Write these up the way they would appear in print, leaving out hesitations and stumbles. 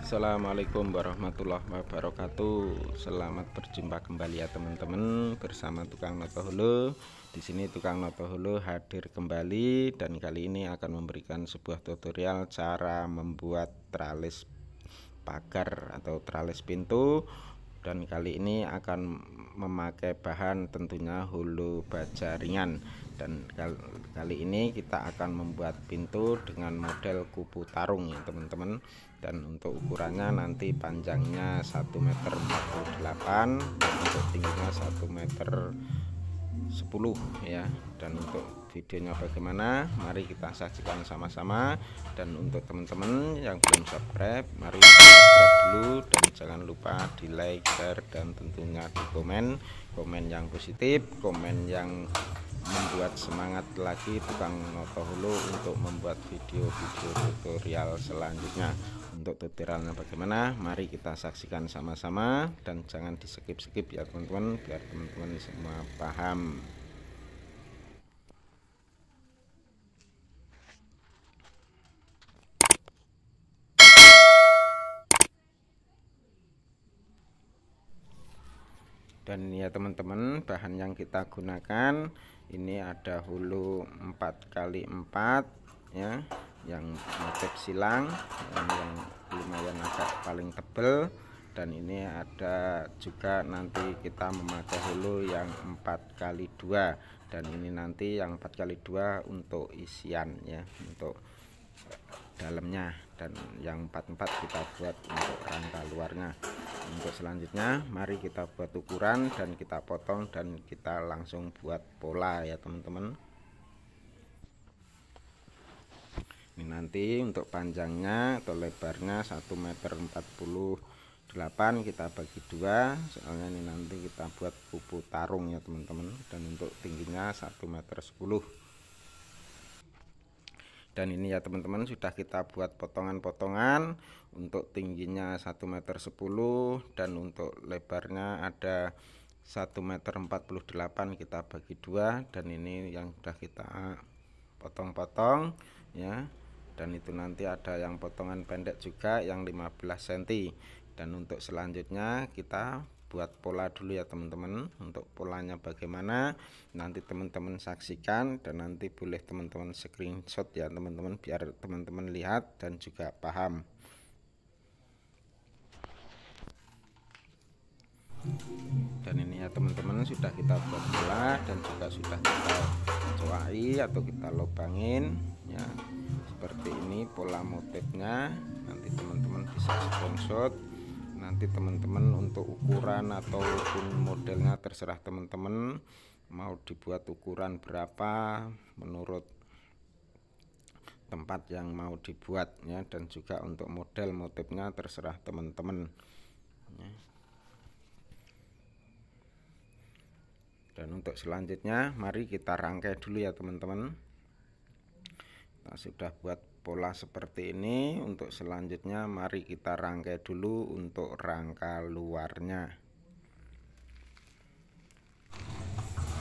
Assalamualaikum warahmatullahi wabarakatuh. Selamat berjumpa kembali ya teman-teman bersama Tukang Noto Hulu. Di sini Tukang Noto Hulu hadir kembali dan kali ini akan memberikan sebuah tutorial cara membuat tralis pagar atau tralis pintu. Dan kali ini akan memakai bahan tentunya hulu baja ringan. Dan kali ini kita akan membuat pintu dengan model kupu tarung ya teman-teman. Dan untuk ukurannya nanti panjangnya 1,48 m dan untuk tingginya 1,10 m ya. Dan untuk videonya bagaimana, mari kita saksikan sama-sama. Dan untuk teman-teman yang belum subscribe, mari subscribe dulu dan jangan lupa di like, share, dan tentunya di komen yang positif, komen yang membuat semangat lagi Tukang Noto Hulu untuk membuat video-video tutorial selanjutnya. Untuk tutorialnya bagaimana, mari kita saksikan sama-sama dan jangan di skip-skip ya teman-teman, biar teman-teman semua paham. Dan ya teman-teman, bahan yang kita gunakan ini ada hulu 4x4 ya, yang motif silang yang lumayan agak paling tebal. Dan ini ada juga nanti kita memakai hulu yang 4x2, dan ini nanti yang 4x2 untuk isian ya, untuk dalamnya, dan yang 4x4 kita buat untuk rangka luarnya. Untuk selanjutnya mari kita buat ukuran dan kita potong dan kita langsung buat pola ya teman-teman. Ini nanti untuk panjangnya atau lebarnya 1,48 m kita bagi dua, soalnya ini nanti kita buat kupu tarung ya teman-teman. Dan untuk tingginya 1,10 m. Dan ini ya teman-teman, sudah kita buat potongan-potongan. Untuk tingginya 1,10 m dan untuk lebarnya ada 1,48 m kita bagi dua. Dan ini yang sudah kita potong-potong ya. Dan itu nanti ada yang potongan pendek juga yang 15 cm. Dan untuk selanjutnya kita buat pola dulu ya teman-teman. Untuk polanya bagaimana nanti teman-teman saksikan, dan nanti boleh teman-teman screenshot ya teman-teman, biar teman-teman lihat dan juga paham. Dan ini ya teman-teman, sudah kita buat pola dan juga sudah kita coai atau kita lubangin ya, seperti ini pola motifnya. Nanti teman-teman bisa screenshot. Nanti teman-teman untuk ukuran ataupun modelnya terserah teman-teman mau dibuat ukuran berapa menurut tempat yang mau dibuat ya. Dan juga untuk model motifnya terserah teman-teman ya. Dan untuk selanjutnya mari kita rangkai dulu ya teman-teman. Kita sudah buat pola seperti ini. Untuk selanjutnya mari kita rangkai dulu untuk rangka luarnya.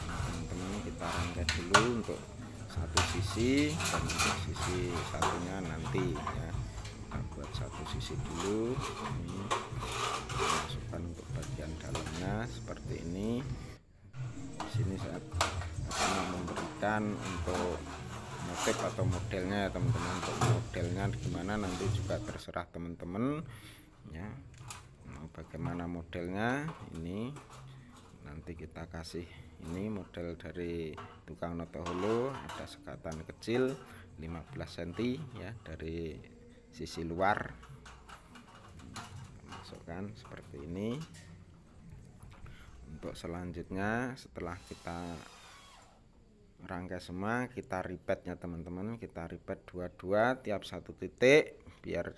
Teman-teman, kita rangkai dulu untuk satu sisi, dan untuk sisi satunya nanti ya. Kita buat satu sisi dulu. Ini masukkan untuk bagian dalamnya seperti ini. Di sini saya akan memberikan untuk motif atau modelnya ya teman-teman. Untuk modelnya gimana nanti juga terserah teman-teman ya, mau bagaimana modelnya. Ini nanti kita kasih ini model dari Tukang Noto Hulu, ada sekatan kecil 15 cm ya dari sisi luar, masukkan seperti ini. Untuk selanjutnya setelah kita rangkai semua, kita ripet ya teman-teman. Kita ripet dua-dua tiap satu titik biar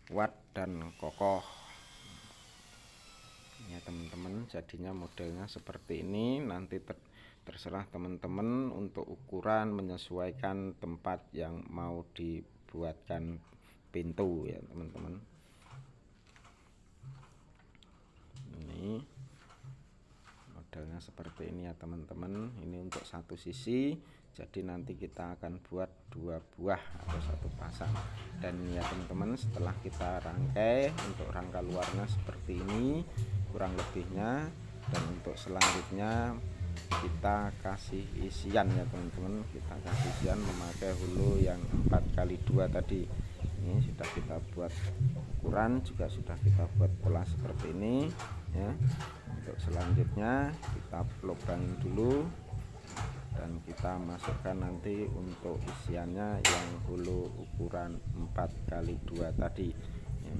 kuat dan kokoh ya teman-teman. Jadinya modelnya seperti ini. Nanti terserah teman-teman untuk ukuran menyesuaikan tempat yang mau dibuatkan pintu ya teman-teman. Ini modelnya seperti ini ya teman-teman. Ini untuk satu sisi, Jadi nanti kita akan buat 2 buah atau 1 pasang. Dan ya teman-teman, setelah kita rangkai, untuk rangka luarnya seperti ini kurang lebihnya. Dan untuk selanjutnya kita kasih isian ya teman-teman, kita kasih isian memakai hulu yang 4x2 tadi. Ini sudah kita buat ukuran, juga sudah kita buat pola seperti ini ya. Untuk selanjutnya kita lubangin dulu dan kita masukkan nanti untuk isiannya yang hulu ukuran 4x2 tadi ya.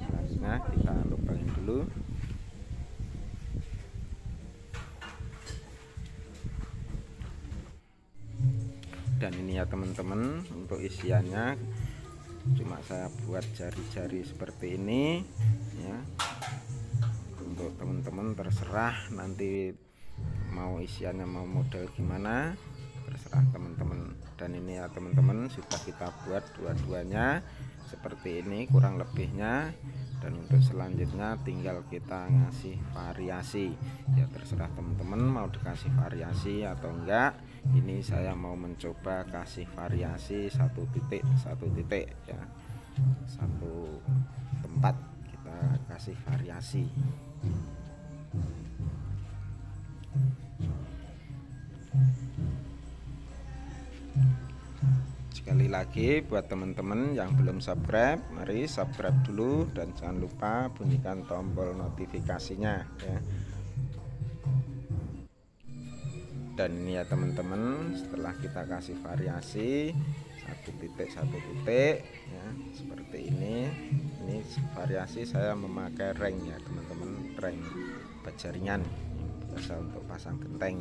Selanjutnya kita lubangin dulu. Dan ini ya teman-teman, untuk isiannya cuma saya buat jari-jari seperti ini ya. Untuk teman-teman terserah nanti mau isiannya mau model gimana, terserah teman-teman. Dan ini ya teman-teman, sudah kita buat dua-duanya seperti ini kurang lebihnya. Dan untuk selanjutnya tinggal kita ngasih variasi ya, terserah teman-teman mau dikasih variasi atau enggak. Ini saya mau mencoba kasih variasi 1 titik ya, 1 tempat kita kasih variasi. Sekali lagi buat teman-teman yang belum subscribe, mari subscribe dulu dan jangan lupa bunyikan tombol notifikasinya ya. Dan ini ya teman-teman, setelah kita kasih variasi 1 titik ya seperti ini variasi saya memakai ring ya teman-teman, ring bajaringan biasa untuk pasang genteng.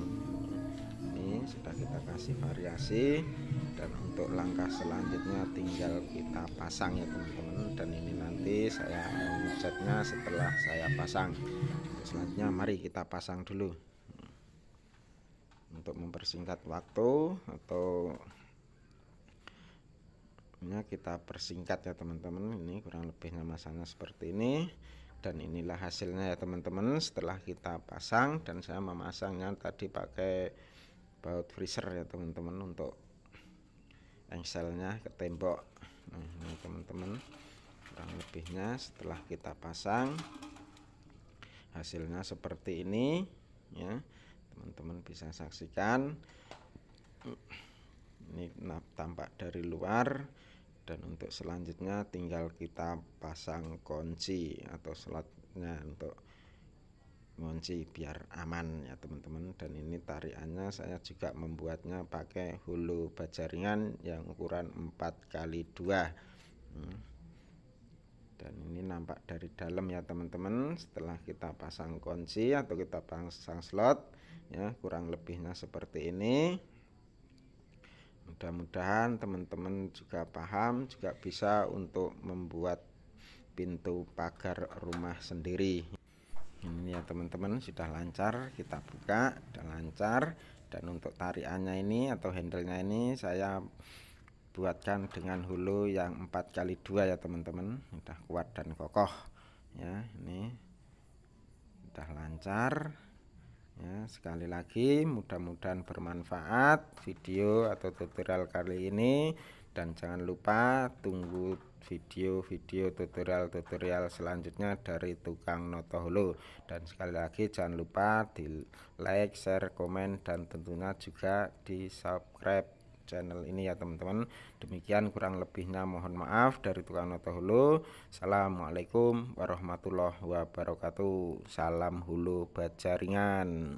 Ini sudah kita kasih variasi, dan untuk langkah selanjutnya tinggal kita pasang ya teman-teman. Dan ini nanti saya ngecatnya setelah saya pasang. Selanjutnya mari kita pasang dulu. Untuk mempersingkat waktu atau kita persingkat ya teman-teman, ini kurang lebihnya masanya seperti ini. Dan inilah hasilnya ya teman-teman setelah kita pasang. Dan saya memasangnya tadi pakai baut freezer ya teman-teman untuk engselnya ke tembok. Nah ini teman-teman, kurang lebihnya setelah kita pasang hasilnya seperti ini ya. Teman-teman bisa saksikan ini tampak dari luar. Dan untuk selanjutnya tinggal kita pasang kunci atau slotnya untuk kunci biar aman ya teman-teman. Dan ini tariannya saya juga membuatnya pakai hulu bajaringan yang ukuran 4x2. Dan ini nampak dari dalam ya teman-teman, setelah kita pasang kunci atau kita pasang slot ya, kurang lebihnya seperti ini. Mudah-mudahan teman-teman juga paham, juga bisa untuk membuat pintu pagar rumah sendiri. Ini ya teman-teman, sudah lancar, kita buka dan lancar. Dan untuk tariannya ini atau handlenya ini saya buatkan dengan hulu yang 4x2 ya teman-teman, sudah kuat dan kokoh ya. Ini sudah lancar ya. Sekali lagi mudah-mudahan bermanfaat video atau tutorial kali ini, dan jangan lupa tunggu video-video tutorial selanjutnya dari tukang noto hulu. Dan sekali lagi jangan lupa di like, share, komen, dan tentunya juga di subscribe channel ini ya teman-teman. Demikian kurang lebihnya mohon maaf dari tukang noto hulu. Assalamualaikum warahmatullahi wabarakatuh. Salam hulu bajaringan.